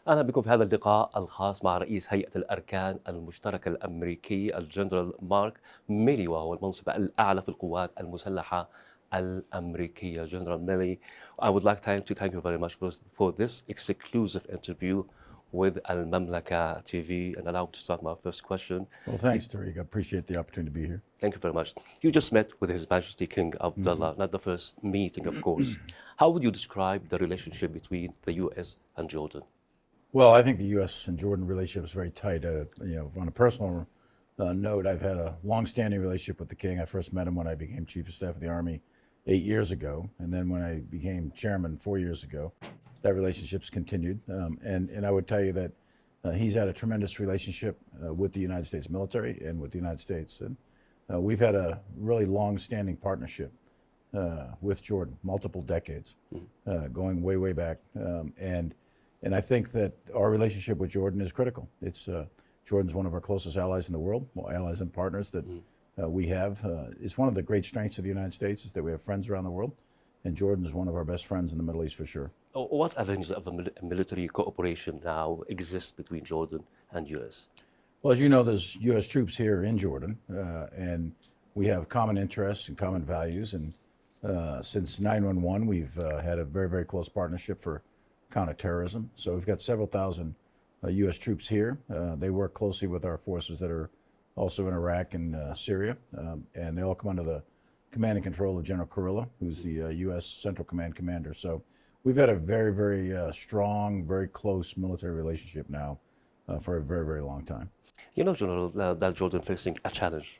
أهلا بكم في هذا اللقاء الخاص مع رئيس هيئة الأركان المشتركة الأمريكي الجنرال مارك ميلي، وهو المنصب الأعلى في القوات المسلحة الأمريكية. General Milley, I would like to thank you very much for this exclusive interview with المملكة TV, and allow me to start my first question. Well, thanks, Tariq. I appreciate the opportunity to be here. Thank you very much. You just met with His Majesty King Abdullah, not the first meeting, of course. How would you describe the relationship between the U.S. and Jordan? Well, I think the U.S. and Jordan relationship is very tight. On a personal note, I've had a long-standing relationship with the King. I first met him when I became Chief of Staff of the Army 8 years ago, and then when I became Chairman 4 years ago, that relationship's continued. And I would tell you that he's had a tremendous relationship with the United States military and with the United States. And we've had a really long-standing partnership with Jordan, multiple decades, going way, way back. And I think that our relationship with Jordan is critical. Jordan's one of our closest allies in the world, allies and partners that we have. It's one of the great strengths of the United States is that we have friends around the world, and Jordan is one of our best friends in the Middle East for sure. What avenues of military cooperation now exist between Jordan and U.S.? Well, as you know, there's U.S. troops here in Jordan, and we have common interests and common values. And since 9/11, we've had a very, very close partnership for counterterrorism. So we've got several thousand U.S. troops here. They work closely with our forces that are also in Iraq and Syria, and they all come under the command and control of General Kurilla, who's the U.S. Central Command commander. So we've had a very, very strong, very close military relationship now for a very, very long time. You know, General, that Jordan facing a challenge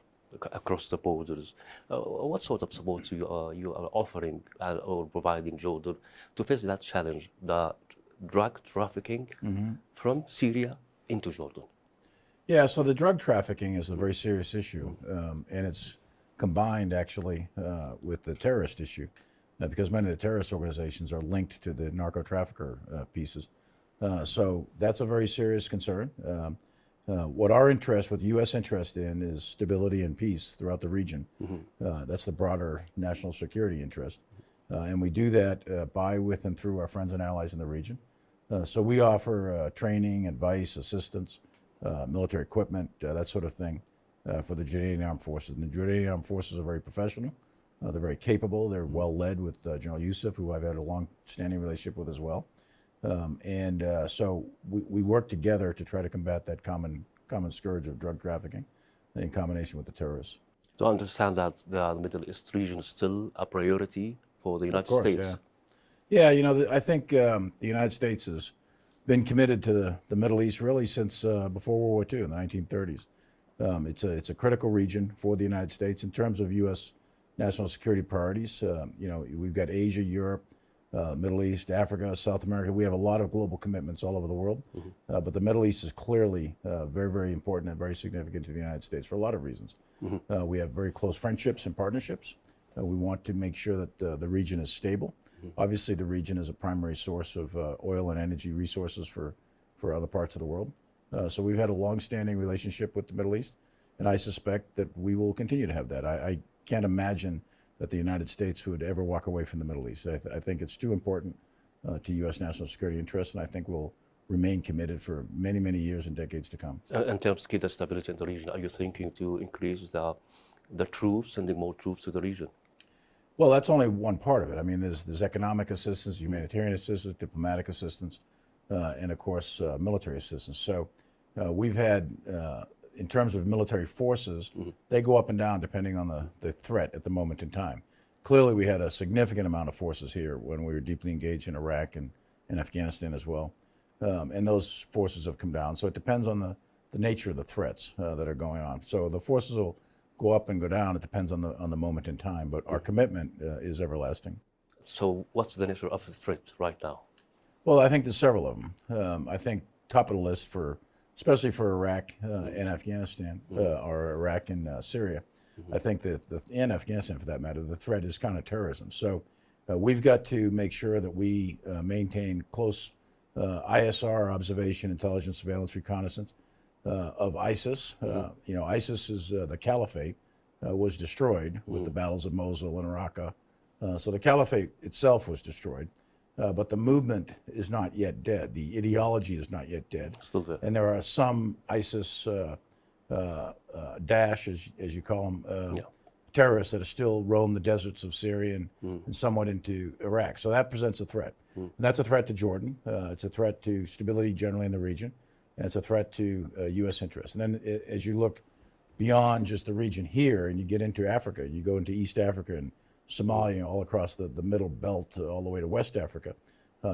across the borders. What sort of support you are offering or providing Jordan to face that challenge, the drug trafficking from Syria into Jordan? Yeah, so the drug trafficking is a very serious issue, and it's combined actually with the terrorist issue, because many of the terrorist organizations are linked to the narco-trafficker pieces. So that's a very serious concern. What our interest, what the U.S. interest in, is stability and peace throughout the region. That's the broader national security interest. And we do that by, with, and through our friends and allies in the region. So we offer training, advice, assistance, military equipment, that sort of thing for the Jordanian Armed Forces. And the Jordanian Armed Forces are very professional. They're very capable. They're well led with General Yusuf, who I've had a long-standing relationship with as well. So we work together to try to combat that common scourge of drug trafficking in combination with the terrorists. So I understand that the Middle East region is still a priority for the United States. Yeah, you know, I think the United States has been committed to the Middle East really since before World War II in the 1930s. It's a critical region for the United States in terms of U.S. national security priorities. You know, we've got Asia, Europe, Middle East, Africa, South America. We have a lot of global commitments all over the world, but the Middle East is clearly very, very important and very significant to the United States for a lot of reasons. We have very close friendships and partnerships. We want to make sure that the region is stable. Obviously, the region is a primary source of oil and energy resources for other parts of the world. So we've had a long-standing relationship with the Middle East, and I suspect that we will continue to have that. I can't imagine that the United States would ever walk away from the Middle East. I think it's too important to U.S. national security interests, and I think we'll remain committed for many, many years and decades to come. In terms of keep the stability in the region, are you thinking to increase the troops, sending more troops to the region? Well, that's only one part of it. I mean, there's economic assistance, humanitarian assistance, diplomatic assistance, and of course, military assistance. So we've had, in terms of military forces, they go up and down depending on the threat at the moment in time. Clearly, we had a significant amount of forces here when we were deeply engaged in Iraq and Afghanistan as well. And those forces have come down. So it depends on the nature of the threats that are going on. So the forces will go up and go down. It depends on the moment in time, but our commitment is everlasting. So what's the nature of the threat right now? Well, I think there's several of them. I think top of the list especially for Iraq and Afghanistan, or Iraq and Syria, I think that, and Afghanistan for that matter, the threat is counterterrorism. So we've got to make sure that we maintain close ISR observation, intelligence, surveillance, reconnaissance of ISIS. You know, ISIS is the caliphate was destroyed with the battles of Mosul and Raqqa. So the caliphate itself was destroyed. but the movement is not yet dead. The ideology is not yet dead. Still there. And there are some ISIS Daesh, as you call them, terrorists that are still roam the deserts of Syria and somewhat into Iraq. So that presents a threat. And that's a threat to Jordan. It's a threat to stability generally in the region. And it's a threat to U.S. interests. And then as you look beyond just the region here and you get into Africa, you go into East Africa and Somalia, all across the middle belt, all the way to West Africa,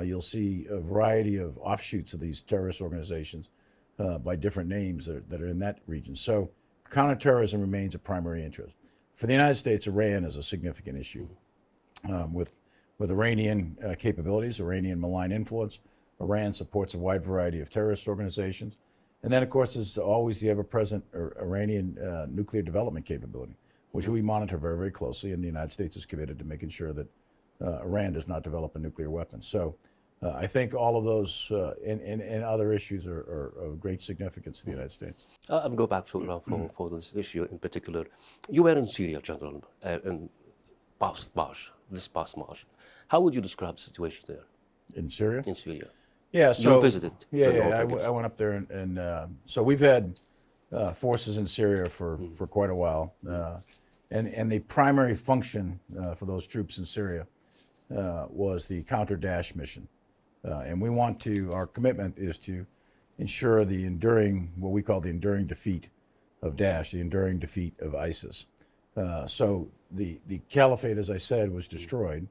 you'll see a variety of offshoots of these terrorist organizations by different names that are in that region. So counterterrorism remains a primary interest. For the United States, Iran is a significant issue. With Iranian capabilities, Iranian malign influence, Iran supports a wide variety of terrorist organizations. And then, of course, there's always the ever-present Iranian nuclear development capability, which we monitor very, very closely, and the United States is committed to making sure that Iran does not develop a nuclear weapon. So I think all of those and other issues are of great significance to the United States. I'll go back for this issue in particular. You were in Syria, General, in past March, this past March. How would you describe the situation there? In Syria? In Syria. Yeah, so you visited. I went up there, and so we've had forces in Syria for quite a while, and the primary function for those troops in Syria was the counter-Daesh mission, and we want to. Our commitment is to ensure the enduring, what we call the enduring defeat of Daesh, the enduring defeat of ISIS. So the caliphate, as I said, was destroyed.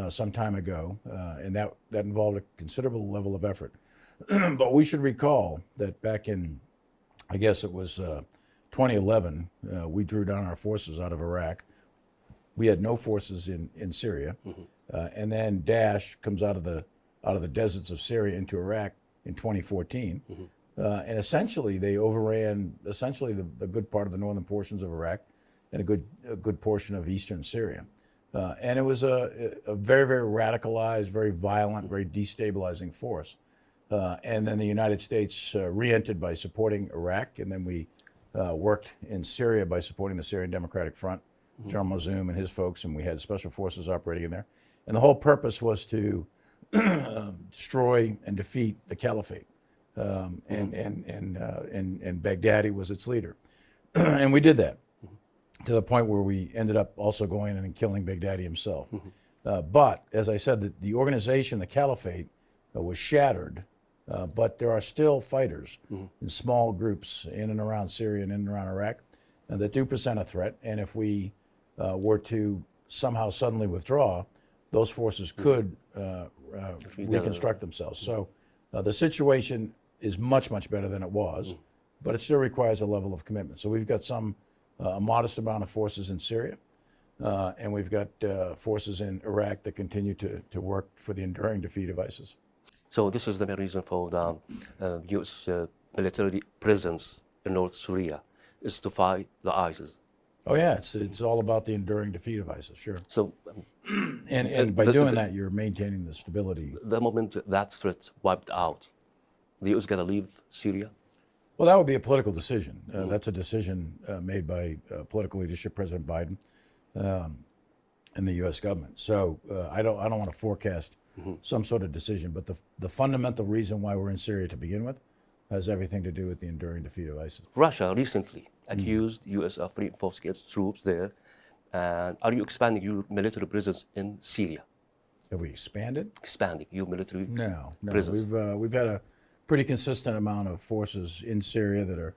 Some time ago, and that involved a considerable level of effort. But we should recall that back in, I guess it was 2011, we drew down our forces out of Iraq. We had no forces in Syria, and then Daesh comes out of the deserts of Syria into Iraq in 2014, and essentially they overran the good part of the northern portions of Iraq and a good portion of eastern Syria. And it was a very, very radicalized, very violent, very destabilizing force. And then the United States re-entered by supporting Iraq, and then we worked in Syria by supporting the Syrian Democratic Front, General Mazoum and his folks, and we had special forces operating in there. And the whole purpose was to destroy and defeat the caliphate, and Baghdadi was its leader. And we did that, to the point where we ended up also going in and killing Baghdadi himself. But as I said, the organization, the caliphate, was shattered, but there are still fighters in small groups in and around Syria and in and around Iraq that do present a threat. And if we were to somehow suddenly withdraw, those forces could reconstruct themselves. So the situation is much, much better than it was, but it still requires a level of commitment. So we've got a modest amount of forces in Syria, and we've got forces in Iraq that continue to work for the enduring defeat of ISIS. So this is the main reason for the U.S. Military presence in North Syria, is to fight the ISIS. Oh yeah, it's all about the enduring defeat of ISIS, sure. So, and by doing that, you're maintaining the stability. The moment that threat wiped out, the U.S. got to leave Syria? Well, that would be a political decision. That's a decision made by political leadership, President Biden, and the U.S. government. So I don't want to forecast some sort of decision, but the fundamental reason why we're in Syria to begin with has everything to do with the enduring defeat of ISIS. Russia recently accused U.S. of reinforcing its troops there. And are you expanding your military presence in Syria? Have we expanded? Expanding your military presence? We've had a pretty consistent amount of forces in Syria that are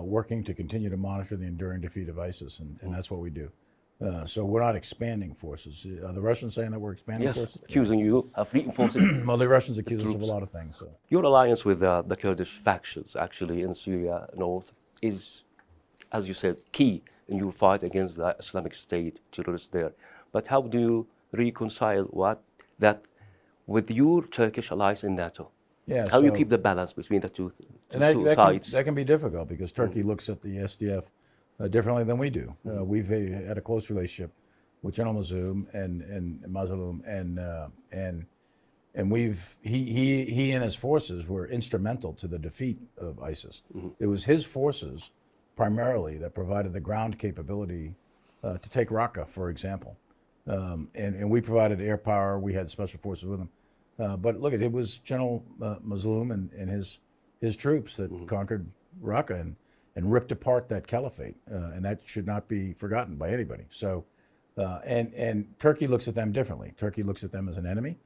working to continue to monitor the enduring defeat of ISIS, and that's what we do. So we're not expanding forces. Are the Russians saying that we're expanding forces? Yes, accusing you of reinforcing. Well, the Russians accuse us of a lot of things. So. Your alliance with the Kurdish factions, actually, in Syria North, is, as you said, key in your fight against the Islamic State terrorists there. But how do you reconcile that with your Turkish allies in NATO? Yeah, how do you keep the balance between the two sides? That can be difficult because Turkey looks at the SDF differently than we do. We've had a close relationship with General Mazoum and Mazloum, and he and his forces were instrumental to the defeat of ISIS. It was his forces primarily that provided the ground capability to take Raqqa, for example. And we provided air power. We had special forces with them. But look, it was General Mazloum and his troops that conquered Raqqa and ripped apart that caliphate, and that should not be forgotten by anybody. So, and Turkey looks at them differently. Turkey looks at them as an enemy,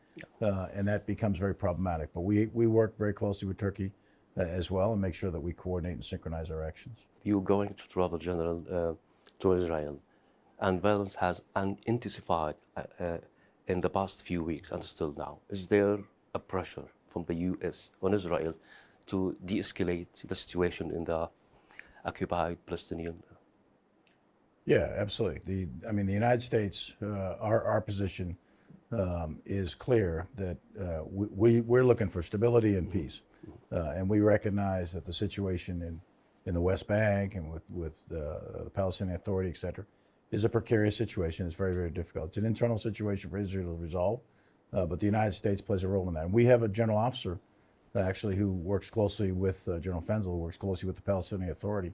and that becomes very problematic. But we work very closely with Turkey as well and make sure that we coordinate and synchronize our actions. You're going to travel, General, to Israel, and violence has intensified in the past few weeks and still now. Is there a pressure from the U.S. on Israel to de-escalate the situation in the occupied Palestinian? Yeah, absolutely. The United States, our position is clear that we're looking for stability and peace, and we recognize that the situation in the West Bank and with the Palestinian Authority, et cetera, is a precarious situation. It's very, very difficult. It's an internal situation for Israel to resolve, but the United States plays a role in that. And we have a general officer, actually, who works closely with General Fenzl, who works closely with the Palestinian Authority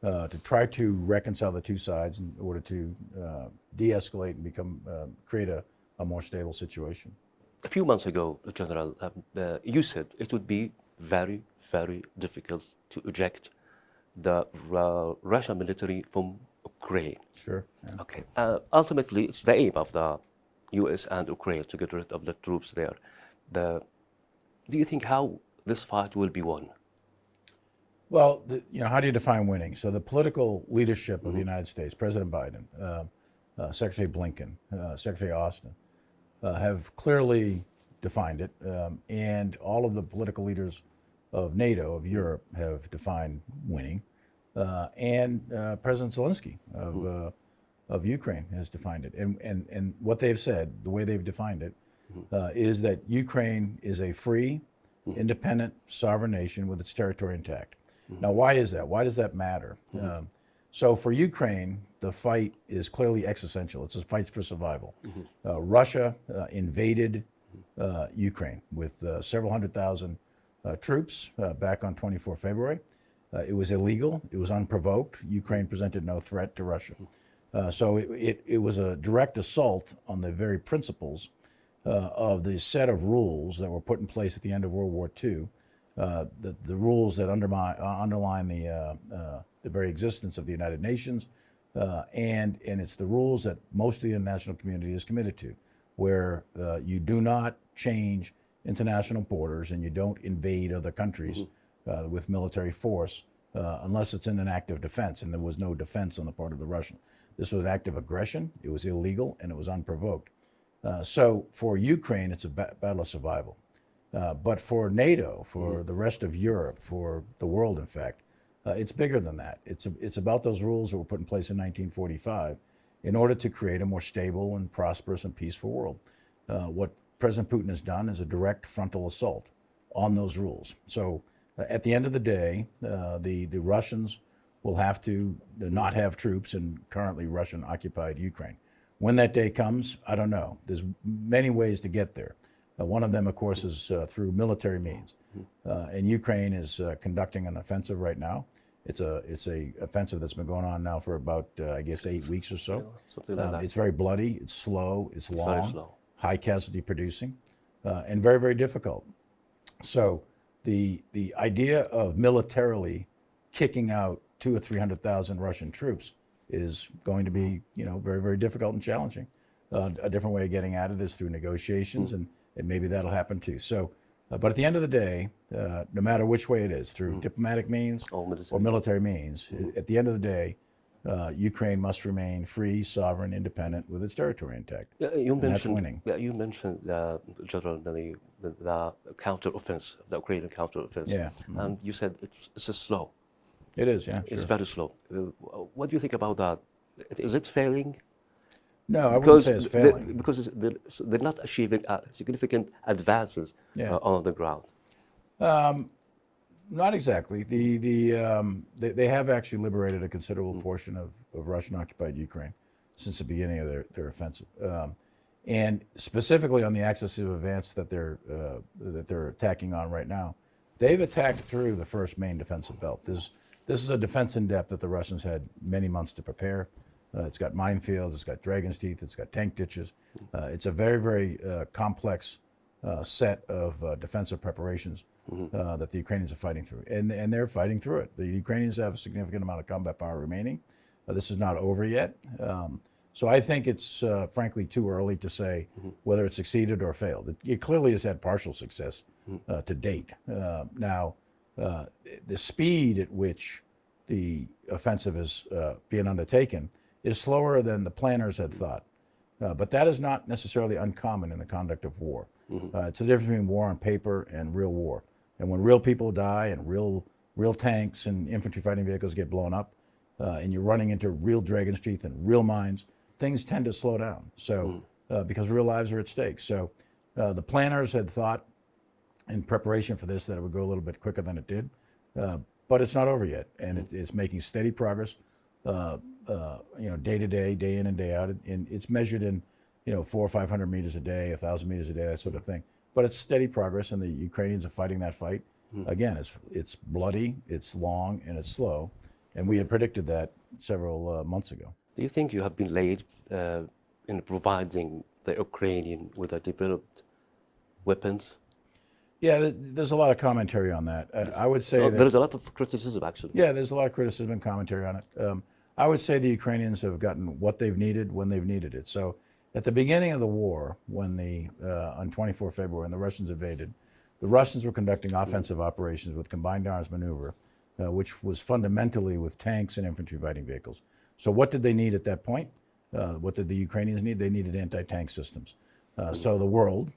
to try to reconcile the two sides in order to de-escalate and create a more stable situation. A few months ago, General, you said it would be very, very difficult to eject the Russian military from Ukraine. Sure. Yeah. Okay. Ultimately, it's the aim of the U.S. and Ukraine to get rid of the troops there. Do you think how this fight will be won? Well, how do you define winning? So the political leadership of the United States, President Biden, Secretary Blinken, Secretary Austin, have clearly defined it, and all of the political leaders of NATO, of Europe, have defined winning, and President Zelensky of Ukraine has defined it. And what they've said, the way they've defined it, is that Ukraine is a free, independent, sovereign nation with its territory intact. Now, why is that? Why does that matter? So for Ukraine, the fight is clearly existential. It's a fight for survival. Russia invaded Ukraine with several 100,000 troops back on 24 February. It was illegal. It was unprovoked. Ukraine presented no threat to Russia. So it was a direct assault on the very principles of the set of rules that were put in place at the end of World War II, the rules that underline the very existence of the United Nations, and it's the rules that most of the international community is committed to, where you do not change international borders and you don't invade other countries with military force unless it's in an act of defense, and there was no defense on the part of the Russians. This was an act of aggression, it was illegal, and it was unprovoked. So for Ukraine, it's a battle of survival. But for NATO, for the rest of Europe, for the world, in fact, it's bigger than that. It's about those rules that were put in place in 1945 in order to create a more stable and prosperous and peaceful world. What President Putin has done is a direct frontal assault on those rules. So at the end of the day, the Russians will have to not have troops in currently Russian-occupied Ukraine. When that day comes, I don't know. There's many ways to get there. One of them, of course, is through military means. And Ukraine is conducting an offensive right now. It's a offensive that's been going on now for about, I guess, 8 weeks or so. Something like that. It's very bloody, it's slow, it's long, very slow. high casualty producing, and very, very difficult. So the idea of militarily kicking out 200,000 or 300,000 Russian troops is going to be, very, very difficult and challenging. A different way of getting at it is through negotiations, and maybe that'll happen too. So, but at the end of the day, no matter which way it is, through diplomatic means or military means, at the end of the day, Ukraine must remain free, sovereign, independent, with its territory intact. You mentioned, that's winning. You mentioned, General, the counteroffensive, the Ukrainian counteroffensive. Yeah. And you said it's slow. It is, yeah. It's Sure. very slow. What do you think about that? Is it failing? No, I wouldn't say it's failing. Because they're not achieving significant advances on the ground. Not exactly. They have actually liberated a considerable portion of Russian-occupied Ukraine since the beginning of their offensive, and specifically on the axis of advance that they're attacking on right now, they've attacked through the first main defensive belt. This is a defense in depth that the Russians had many months to prepare. It's got minefields, it's got dragon's teeth, it's got tank ditches. It's a very, very complex set of defensive preparations that the Ukrainians are fighting through. And they're fighting through it. The Ukrainians have a significant amount of combat power remaining. This is not over yet. So I think it's frankly too early to say whether it succeeded or failed. It clearly has had partial success to date. Now, the speed at which the offensive is being undertaken is slower than the planners had thought. But that is not necessarily uncommon in the conduct of war. It's the difference between war on paper and real war. And when real people die and real tanks and infantry fighting vehicles get blown up, and you're running into real dragon's teeth and real mines, things tend to slow down. So because real lives are at stake. So the planners had thought in preparation for this that it would go a little bit quicker than it did, but it's not over yet, and it's making steady progress. Day to day, day in and day out, and it's measured in 400 or 500 meters a day, 1,000 meters a day, that sort of thing. But it's steady progress, and the Ukrainians are fighting that fight. Again, it's bloody, it's long, and it's slow, and we had predicted that several months ago. Do you think you have been late in providing the Ukrainian with the developed weapons? Yeah, there's a lot of commentary on that. I would say that there's a lot of criticism, actually. Yeah, there's a lot of criticism and commentary on it. I would say the Ukrainians have gotten what they've needed when they've needed it. So at the beginning of the war, when on 24 February, when the Russians invaded, the Russians were conducting offensive operations with combined arms maneuver, which was fundamentally with tanks and infantry fighting vehicles. So what did they need at that point? What did the Ukrainians need? They needed anti-tank systems. So the world,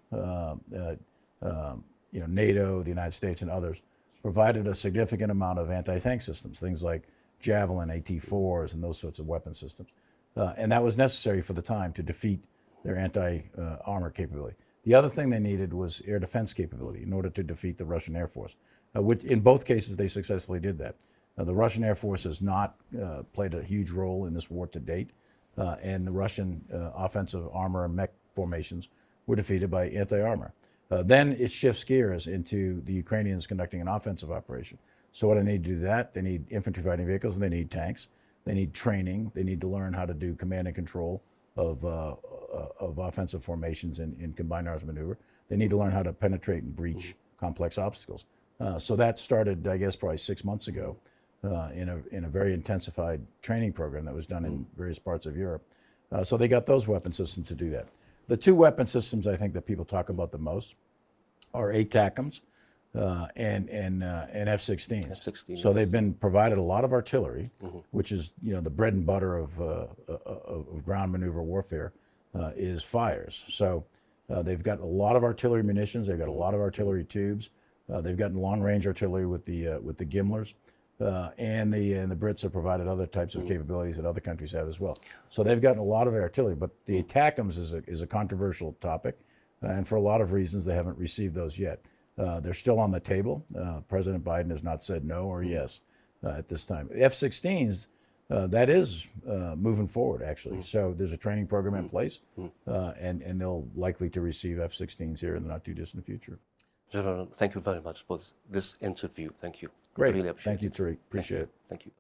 NATO, the United States, and others provided a significant amount of anti-tank systems, things like Javelin, AT-4s, and those sorts of weapon systems. And that was necessary for the time to defeat their anti-armor capability. The other thing they needed was air defense capability in order to defeat the Russian Air Force, which in both cases they successfully did that. The Russian Air Force has not played a huge role in this war to date, and the Russian offensive armor and mech formations were defeated by anti-armor. Then it shifts gears into the Ukrainians conducting an offensive operation. So what do they need to do that? They need infantry fighting vehicles, and they need tanks. They need training. They need to learn how to do command and control of offensive formations in combined arms maneuver. They need to learn how to penetrate and breach complex obstacles. So that started, I guess, probably 6 months ago in a very intensified training program that was done in various parts of Europe. So they got those weapon systems to do that. The two weapon systems I think that people talk about the most are ATACMS and F-16s. F-16. So they've been provided a lot of artillery, which is the bread and butter of ground maneuver warfare is fires. So they've got a lot of artillery munitions. They've got a lot of artillery tubes. They've gotten long range artillery with the Gimlers. And the Brits have provided other types of capabilities that other countries have as well. So they've gotten a lot of artillery, but the ATACMS is a controversial topic, and for a lot of reasons they haven't received those yet. They're still on the table. President Biden has not said no or yes at this time. F-16s, that is moving forward, actually. So there's a training program in place, and they'll likely to receive F-16s here in the not too distant future. General, thank you very much for this interview. Thank you. Great. Really appreciate Thank you, Tariq. Appreciate it. Thank you.